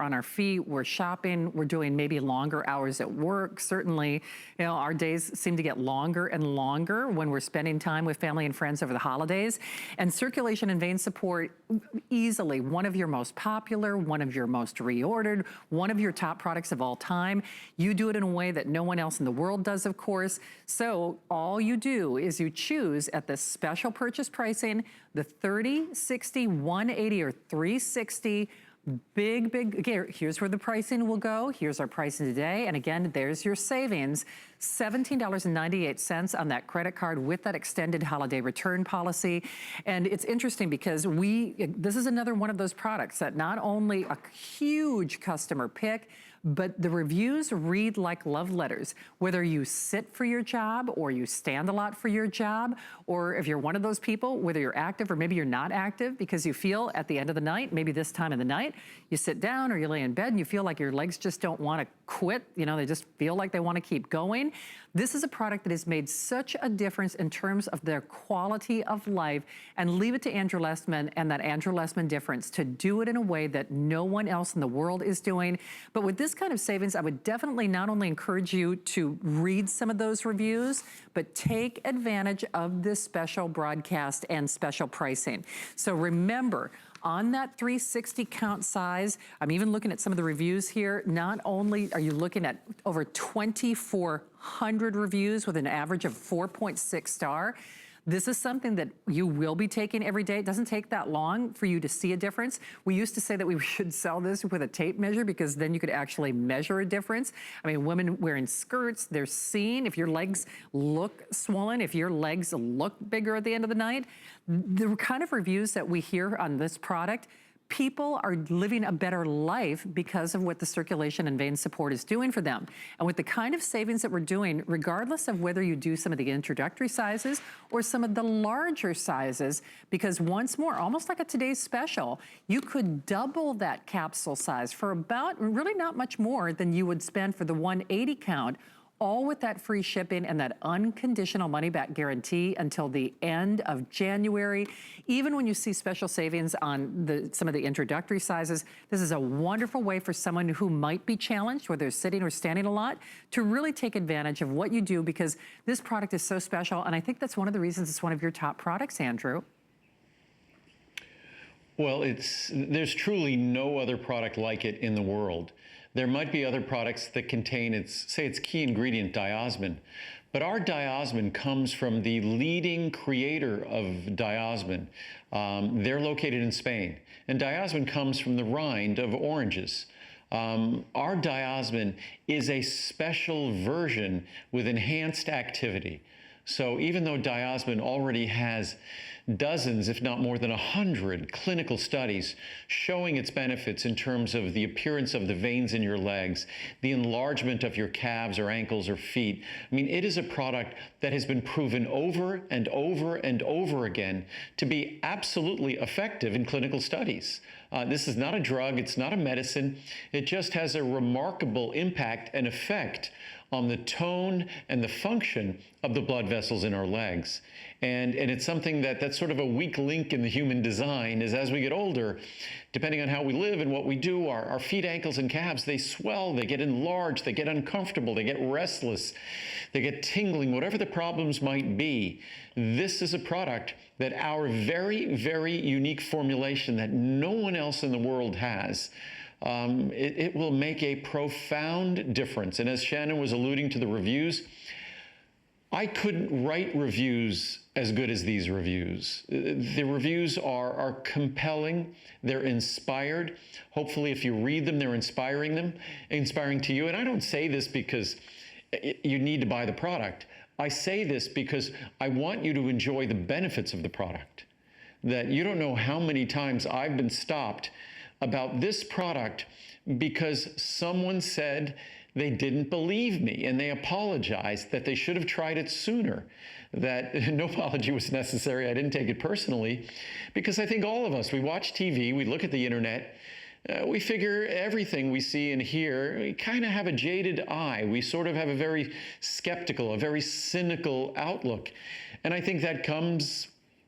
A: on our feet, we're shopping, we're doing maybe longer hours at work. Certainly, you know, our days seem to get longer and longer when we're spending time with family and friends over the holidays. And circulation and vein support, easily one of your most popular, one of your most reordered, one of your top products of all time. You do it in a way that no one else in the world does, of course. So all you do is you choose at the special purchase pricing, the 30, 60, 180, or 360. Big, here's where the pricing will go. Here's our pricing today. And again, there's your savings. $17.98 on that credit card with that extended holiday return policy. And it's interesting because this is another one of those products that not only a huge customer pick, but the reviews read like love letters. Whether you sit for your job, or you stand a lot for your job, or if you're one of those people, whether you're active or maybe you're not active because you feel at the end of the night, maybe this time of the night, you sit down or you lay in bed and you feel like your legs just don't want to quit. You know, they just feel like they want to keep going. This is a product that has made such a difference in terms of their quality of life. And leave it to Andrew Lessman and that Andrew Lessman difference to do it in a way that no one else in the world is doing. But with this kind of savings, I would definitely not only encourage you to read some of those reviews, but take advantage of this special broadcast and special pricing. So remember, on that 360 count size, I'm even looking at some of the reviews here. Not only are you looking at over 2,400 reviews with an average of 4.6 star, this is something that you will be taking every day. It doesn't take that long for you to see a difference. We used to say that we should sell this with a tape measure because then you could actually measure a difference. I mean, women wearing skirts, they're seeing if your legs look swollen, if your legs look bigger at the end of the night. The kind of reviews that we hear on this product, people are living a better life because of what the circulation and vein support is doing for them. And with the kind of savings that we're doing, regardless of whether you do some of the introductory sizes or some of the larger sizes, because once more, almost like a Today's Special, you could double that capsule size for about really not much more than you would spend for the 180 count, all with that free shipping and that unconditional money-back guarantee until the end of January. Even when you see special savings on some of the introductory sizes, this is a wonderful way for someone who might be challenged, whether they're sitting or standing a lot, to really take advantage of what you do, because this product is so special. And I think that's one of the reasons it's one of your top products, Andrew.
B: Well, there's truly no other product like it in the world. There might be other products that contain its key ingredient, diosmin, but our diosmin comes from the leading creator of diosmin. They're located in Spain, and diosmin comes from the rind of oranges. Our diosmin is a special version with enhanced activity. So even though diosmin already has dozens, if not more than 100 clinical studies showing its benefits in terms of the appearance of the veins in your legs, the enlargement of your calves or ankles or feet. I mean, it is a product that has been proven over and over and over again to be absolutely effective in clinical studies. This is not a drug, it's not a medicine. It just has a remarkable impact and effect on the tone and the function of the blood vessels in our legs. And it's something that's sort of a weak link in the human design, is as we get older, depending on how we live and what we do, our feet, ankles, and calves, they swell, they get enlarged, they get uncomfortable, they get restless, they get tingling, whatever the problems might be. This is a product that our very, very unique formulation that no one else in the world has, it will make a profound difference. And as Shannon was alluding to the reviews, I couldn't write reviews as good as these reviews. The reviews are compelling. They're inspired. Hopefully, if you read them, they're inspiring to you. And I don't say this because you need to buy the product. I say this because I want you to enjoy the benefits of the product. That you don't know how many times I've been stopped about this product because someone said they didn't believe me and they apologized that they should have tried it sooner. That no apology was necessary. I didn't take it personally because I think all of us, we watch TV, we look at the internet, we figure everything we see and hear, we kind of have a jaded eye. We sort of have a very skeptical, a very cynical outlook. And I think that comes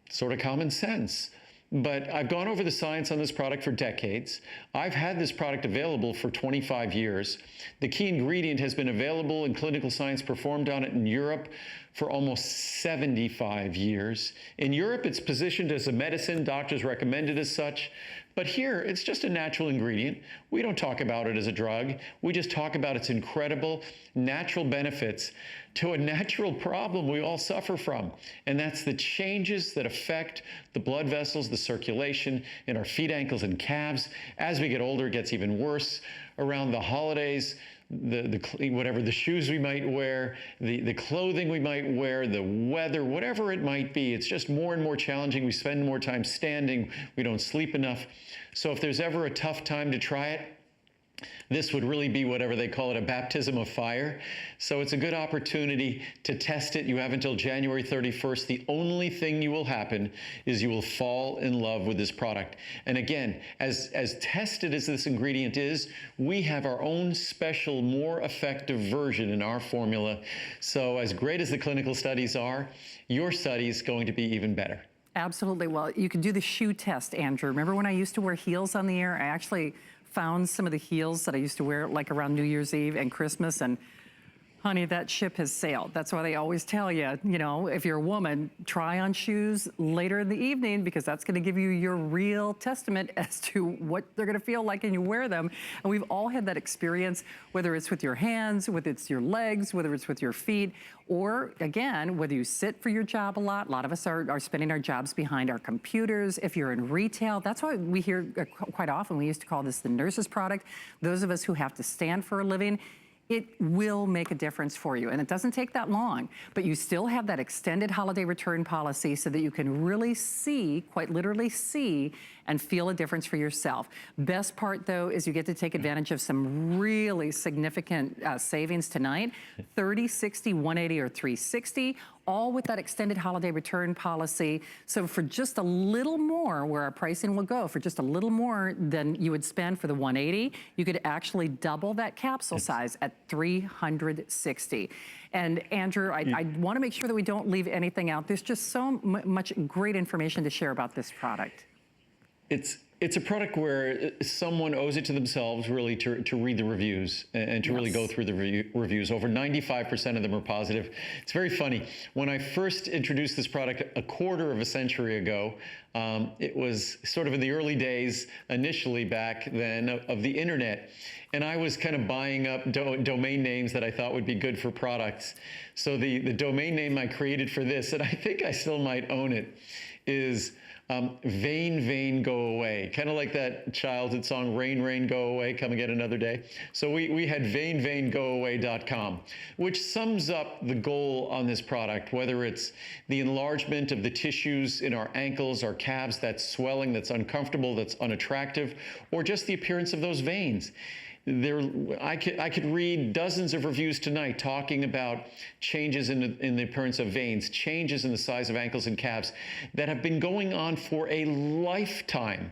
B: sort of common sense. But I've gone over the science on this product for decades. I've had this product available for 25 years. The key ingredient has been available in clinical science performed on it in Europe for almost 75 years. In Europe, it's positioned as a medicine. Doctors recommend it as such. But here, it's just a natural ingredient. We don't talk about it as a drug. We just talk about its incredible natural benefits to a natural problem we all suffer from. And that's the changes that affect the blood vessels, the circulation in our feet, ankles, and calves. As we get older, it gets even worse. Around the holidays, whatever the shoes we might wear, the clothing we might wear, the weather, whatever it might be, it's just more and more challenging. We spend more time standing. We don't sleep enough. So if there's ever a tough time to try it, this would really be whatever they call it, a baptism of fire. So it's a good opportunity to test it. You have until January 31st. The only thing you will happen is you will fall in love with this product. And again, as tested as this ingredient is, we have our own special, more effective version in our formula. So as great as the clinical studies are, your study is going to be even better.
A: Absolutely. Well, you can do the shoe test, Andrew. Remember when I used to wear heels on the air? I actually found some of the heels that I used to wear like around New Year's Eve and Christmas, and honey, that ship has sailed. That's why they always tell you, you know, if you're a woman, try on shoes later in the evening because that's going to give you your real testament as to what they're going to feel like when you wear them. And we've all had that experience, whether it's with your hands, whether it's your legs, whether it's with your feet, or again, whether you sit for your job a lot. A lot of us are spending our jobs behind our computers. If you're in retail, that's why we hear quite often, we used to call this the nurse's product. Those of us who have to stand for a living, it will make a difference for you. And it doesn't take that long, but you still have that extended holiday return policy so that you can really see, quite literally see, and feel a difference for yourself. Best part though is you get to take advantage of some really significant savings tonight. 30, 60, 180, or 360, all with that extended holiday return policy. So for just a little more, where our pricing will go, for just a little more than you would spend for the 180, you could actually double that capsule size at 360. And Andrew, I want to make sure that we don't leave anything out. There's just so much great information to share about this product.
B: It's a product where someone owes it to themselves really to read the reviews and to really go through the reviews. Over 95% of them are positive. It's very funny. When I first introduced this product a quarter of a century ago, it was sort of in the early days, initially back then, of the internet. And I was kind of buying up domain names that I thought would be good for products. So the domain name I created for this, and I think I still might own it, is Vain, Vain, Go Away. Kind of like that childhood song, Rain, Rain, Go Away, Come Again Another Day. So we had vainvaingoaway.com, which sums up the goal on this product, whether it's the enlargement of the tissues in our ankles, our calves, that swelling that's uncomfortable, that's unattractive, or just the appearance of those veins. I could read dozens of reviews tonight talking about changes in the appearance of veins, changes in the size of ankles and calves that have been going on for a lifetime.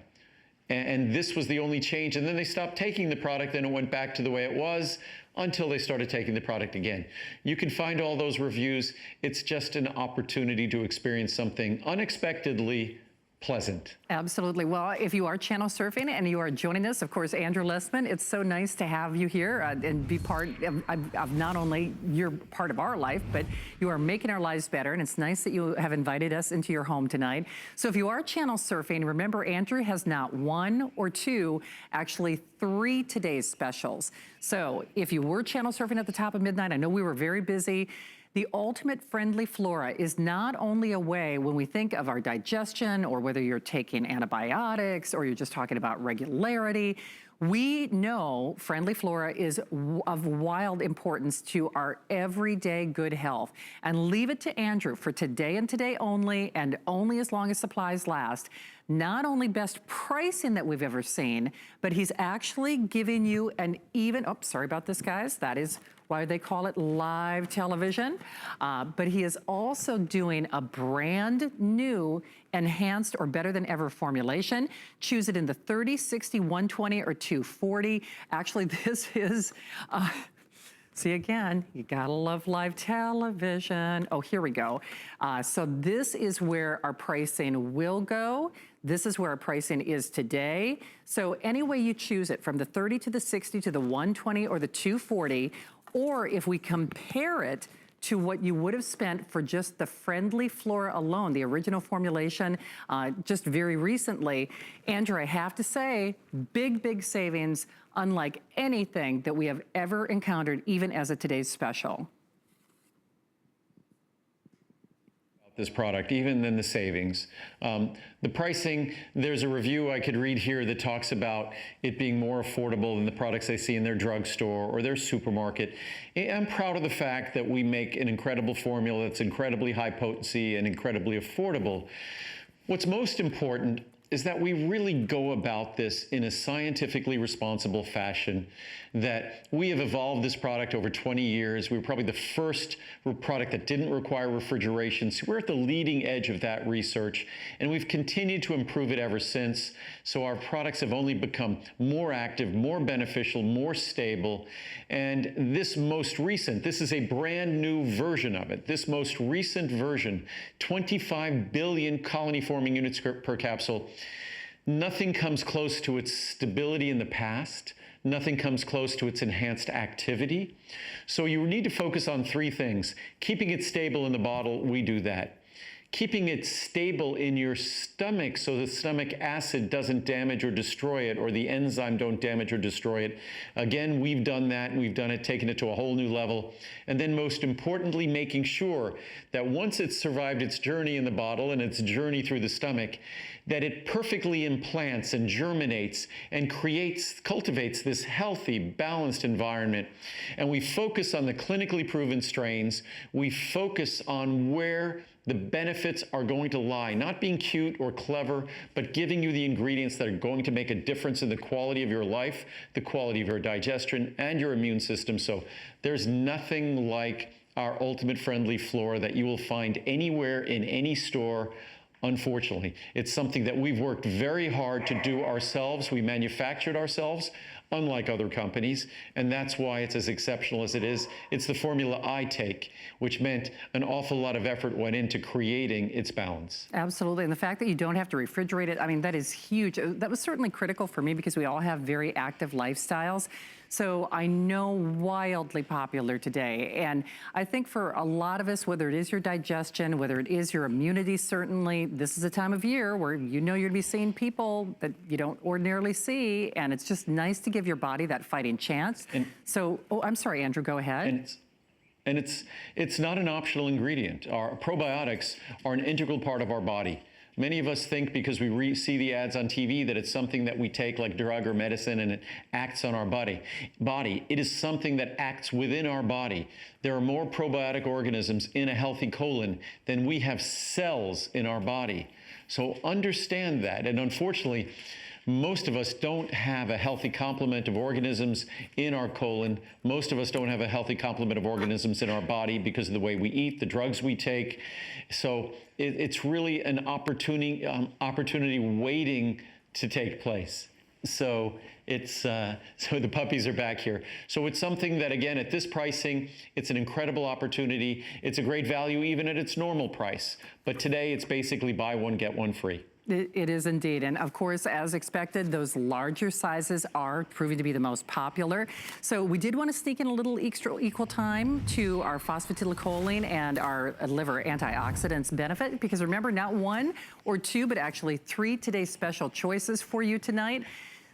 B: And this was the only change. And then they stopped taking the product and it went back to the way it was until they started taking the product again. You can find all those reviews. It's just an opportunity to experience something unexpectedly pleasant.
A: Absolutely. Well, if you are channel surfing and you are joining us, of course, Andrew Lessman, it's so nice to have you here and be part of not only you're part of our life, but you are making our lives better. And it's nice that you have invited us into your home tonight. So if you are channel surfing, remember Andrew has not one or two, actually 3 today's specials. So if you were channel surfing at the top of midnight, I know we were very busy. The Ultimate Friendly Flora is not only a way when we think of our digestion or whether you're taking antibiotics or you're just talking about regularity, we know Friendly Flora is of wild importance to our everyday good health. And leave it to Andrew for today and today only, and only as long as supplies last. Not only best pricing that we've ever seen, but he's actually giving you an even, oh, sorry about this, guys. That is why they call it live television. But he is also doing a brand new enhanced or better than ever formulation. Choose it in the 30, 60, 120, or 240. Actually, this is, see again, you gotta love live television. Oh, here we go. So this is where our pricing will go. This is where our pricing is today. So any way you choose it, from the 30 to the 60 to the 120 or the 240, or if we compare it to what you would have spent for just the Friendly Flora alone, the original formulation, just very recently. Andrew, I have to say, big, big savings, unlike anything that we have ever encountered, even as a today's special.
B: This product, even than the savings. The pricing, there's a review I could read here that talks about it being more affordable than the products they see in their drugstore or their supermarket. I'm proud of the fact that we make an incredible formula that's incredibly high potency and incredibly affordable. What's most important is that we really go about this in a scientifically responsible fashion, that we have evolved this product over 20 years. We were probably the first product that didn't require refrigeration. So we're at the leading edge of that research, and we've continued to improve it ever since. So our products have only become more active, more beneficial, more stable. And this most recent, this is a brand new version of it. This most recent version, 25 billion colony-forming units per capsule. Nothing comes close to its stability in the past. Nothing comes close to its enhanced activity. So you need to focus on three things. Keeping it stable in the bottle, we do that. Keeping it stable in your stomach so the stomach acid doesn't damage or destroy it, or the enzyme don't damage or destroy it. Again, we've done that, and we've done it, taken it to a whole new level. And then most importantly, making sure that once it's survived its journey in the bottle and its journey through the stomach, that it perfectly implants and germinates and cultivates this healthy, balanced environment. And we focus on the clinically proven strains. We focus on where the benefits are going to lie, not being cute or clever, but giving you the ingredients that are going to make a difference in the quality of your life, the quality of your digestion, and your immune system. So there's nothing like our Ultimate Friendly Flora that you will find anywhere in any store. Unfortunately, it's something that we've worked very hard to do ourselves. We manufactured ourselves, unlike other companies, and that's why it's as exceptional as it is. It's the formula I take, which meant an awful lot of effort went into creating its balance.
A: Absolutely, and the fact that you don't have to refrigerate it, I mean, that is huge. That was certainly critical for me because we all have very active lifestyles. So I know wildly popular today. And I think for a lot of us, whether it is your digestion, whether it is your immunity, certainly, this is a time of year where you know you're gonna be seeing people that you don't ordinarily see. And it's just nice to give your body that fighting chance. So, oh, I'm sorry, Andrew, go ahead.
B: And it's not an optional ingredient. Our probiotics are an integral part of our body. Many of us think because we see the ads on TV that it's something that we take like drug or medicine and it acts on our body. It is something that acts within our body. There are more probiotic organisms in a healthy colon than we have cells in our body. So understand that. And unfortunately, most of us don't have a healthy complement of organisms in our colon. Most of us don't have a healthy complement of organisms in our body because of the way we eat, the drugs we take. So it's really an opportunity waiting to take place. So so the puppies are back here. So it's something that, again, at this pricing, it's an incredible opportunity. It's a great value even at its normal price. But today it's basically buy one, get one free.
A: It is indeed. And of course, as expected, those larger sizes are proving to be the most popular. So we did want to sneak in a little equal time to our phosphatidylcholine and our liver antioxidants benefit, because remember, not one or two, but actually three today's special choices for you tonight.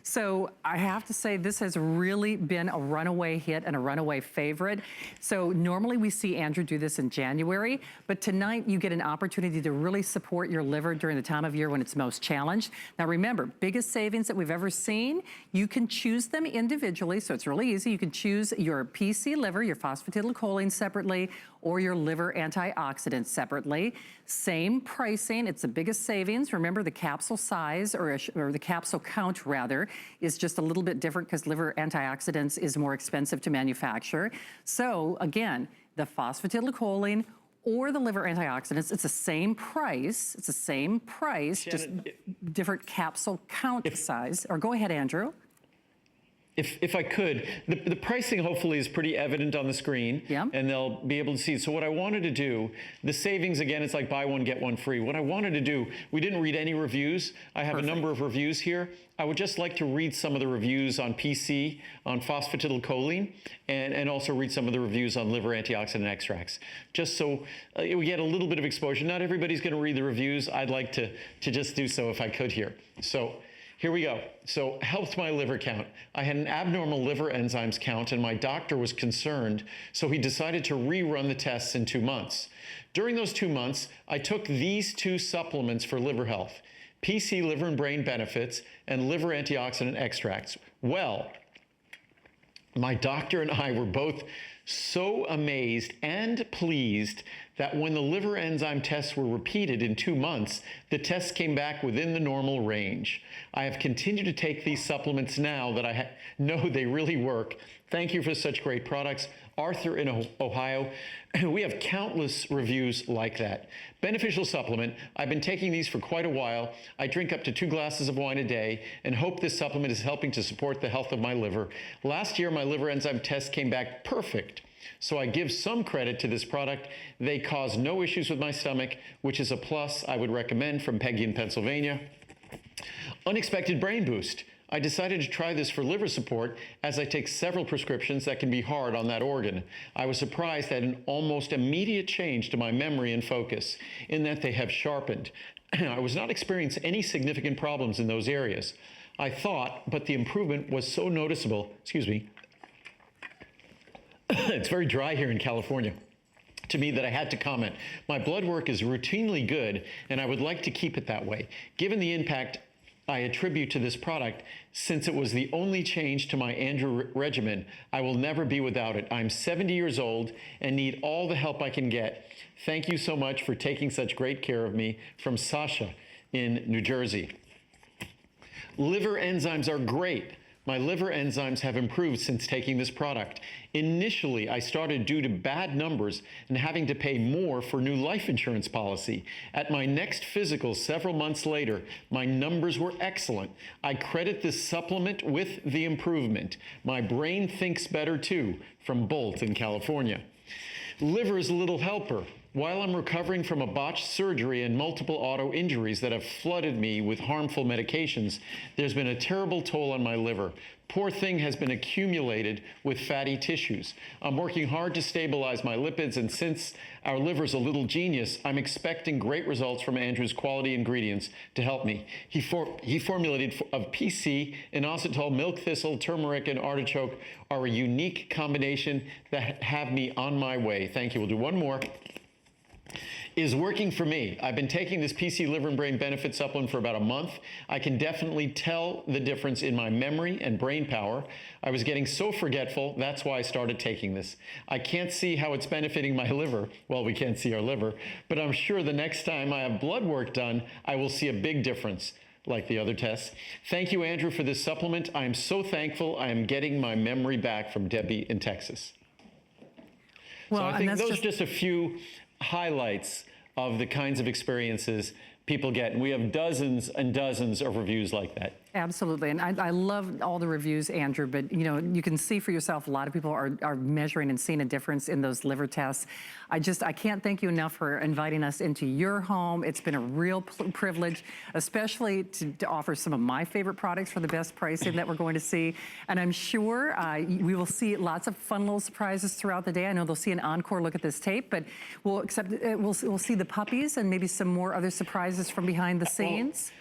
A: So I have to say this has really been a runaway hit and a runaway favorite. So normally we see Andrew do this in January, but tonight you get an opportunity to really support your liver during the time of year when it's most challenged. Now remember, biggest savings that we've ever seen, you can choose them individually, so it's really easy. You can choose your PC liver, your phosphatidylcholine separately, or your liver antioxidants separately. Same pricing, it's the biggest savings. Remember the capsule size, or the capsule count rather, is just a little bit different because liver antioxidants is more expensive to manufacture. So again, the phosphatidylcholine or the liver antioxidants, it's the same price. It's the same price, Shannon, just different capsule count size. Or go ahead, Andrew.
B: If I could, the pricing hopefully is pretty evident on the screen, and they'll be able to see. So what I wanted to do, the savings, again, it's like buy one, get one free. What I wanted to do, we didn't read any reviews. I have a number of reviews here. I would just like to read some of the reviews on PC, on phosphatidylcholine, and also read some of the reviews on liver antioxidant extracts, just so we get a little bit of exposure. Not everybody's gonna read the reviews. I'd like to just do so if I could here. So. Here we go. So, helped my liver count. I had an abnormal liver enzymes count and my doctor was concerned, so he decided to rerun the tests in 2 months. During those 2 months, I took these 2 supplements for liver health, PC liver and brain benefits and liver antioxidant extracts. Well, my doctor and I were both so amazed and pleased that when the liver enzyme tests were repeated in 2 months, the tests came back within the normal range. I have continued to take these supplements now that I know they really work. Thank you for such great products. Arthur in Ohio, we have countless reviews like that. Beneficial supplement. I've been taking these for quite a while. I drink up to 2 glasses of wine a day and hope this supplement is helping to support the health of my liver. Last year, my liver enzyme test came back perfect. So I give some credit to this product. They cause no issues with my stomach, which is a plus. I would recommend from Peggy in Pennsylvania. Unexpected brain boost. I decided to try this for liver support as I take several prescriptions that can be hard on that organ. I was surprised at an almost immediate change to my memory and focus in that they have sharpened. I was not experiencing any significant problems in those areas. I thought, but the improvement was so noticeable, excuse me, it's very dry here in California, to me that I had to comment. My blood work is routinely good, and I would like to keep it that way. Given the impact I attribute to this product, since it was the only change to my Andrew regimen, I will never be without it. I'm 70 years old and need all the help I can get. Thank you so much for taking such great care of me. From Sasha in New Jersey. Liver enzymes are great. My liver enzymes have improved since taking this product. Initially, I started due to bad numbers and having to pay more for new life insurance policy. At my next physical several months later, my numbers were excellent. I credit this supplement with the improvement. My brain thinks better too, from Bolt in California. Liver is a little helper. While I'm recovering from a botched surgery and multiple auto injuries that have flooded me with harmful medications, there's been a terrible toll on my liver. Poor thing has been accumulated with fatty tissues. I'm working hard to stabilize my lipids, and since our liver's a little genius, I'm expecting great results from Andrew's quality ingredients to help me. He formulated of PC, inositol, milk thistle, turmeric, and artichoke are a unique combination that have me on my way. Thank you. We'll do one more. Is working for me. I've been taking this PC Liver and Brain Benefit supplement for about a month. I can definitely tell the difference in my memory and brain power. I was getting so forgetful, that's why I started taking this. I can't see how it's benefiting my liver. Well, we can't see our liver, but I'm sure the next time I have blood work done, I will see a big difference, like the other tests. Thank you, Andrew, for this supplement. I am so thankful I am getting my memory back. From Debbie in Texas.
A: Well,
B: so I think those are just a few highlights of the kinds of experiences people get. And we have dozens and dozens of reviews like that.
A: Absolutely, and I love all the reviews, Andrew, but you know, you can see for yourself, a lot of people are measuring and seeing a difference in those liver tests. I can't thank you enough for inviting us into your home. It's been a real privilege, especially to offer some of my favorite products for the best pricing that we're going to see. And I'm sure we will see lots of fun little surprises throughout the day. I know they'll see an encore look at this tape, but we'll see the puppies and maybe some more other surprises from behind the scenes.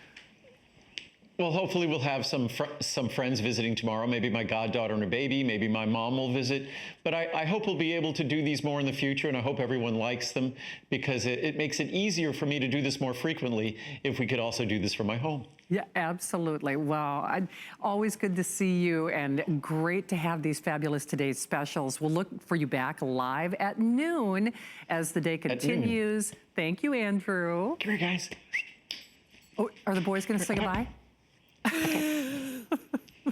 B: Well, hopefully we'll have some friends visiting tomorrow. Maybe my goddaughter and her baby. Maybe my mom will visit. But I hope we'll be able to do these more in the future, and I hope everyone likes them, because it makes it easier for me to do this more frequently if we could also do this from my home.
A: Yeah, absolutely. Well, always good to see you, and great to have these fabulous today's specials. We'll look for you back live at noon as the day continues. Thank you, Andrew.
B: Come here, guys.
A: Oh, are the boys going to say goodbye?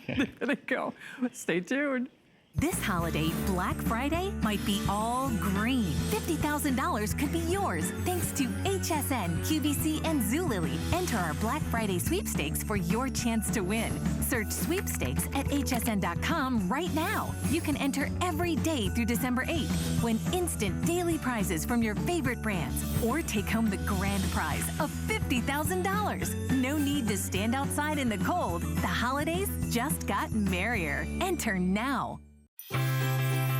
A: There they go. Stay tuned.
C: This holiday, Black Friday might be all green. $50,000 could be yours thanks to HSN, QVC, and Zulily. Enter our Black Friday sweepstakes for your chance to win. Search sweepstakes at hsn.com right now. You can enter every day through December 8th. Win instant daily prizes from your favorite brands, or take home the grand prize of $50,000. No need to stand outside in the cold. The holidays just got merrier. Enter now.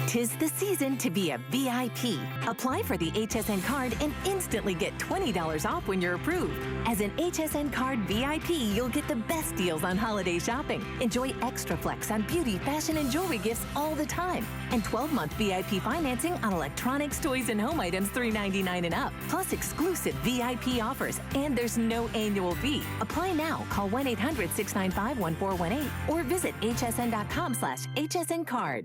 C: 'Tis the season to be a VIP. Apply for the HSN card and instantly get $20 off when you're approved. As an HSN card VIP, you'll get the best deals on holiday shopping. Enjoy extra flex on beauty, fashion, and jewelry gifts all the time. And 12-month VIP financing on electronics, toys, and home items $3.99 and up. Plus exclusive VIP offers. And there's no annual fee. Apply now. Call 1-800-695-1418 or visit hsn.com/HSN card.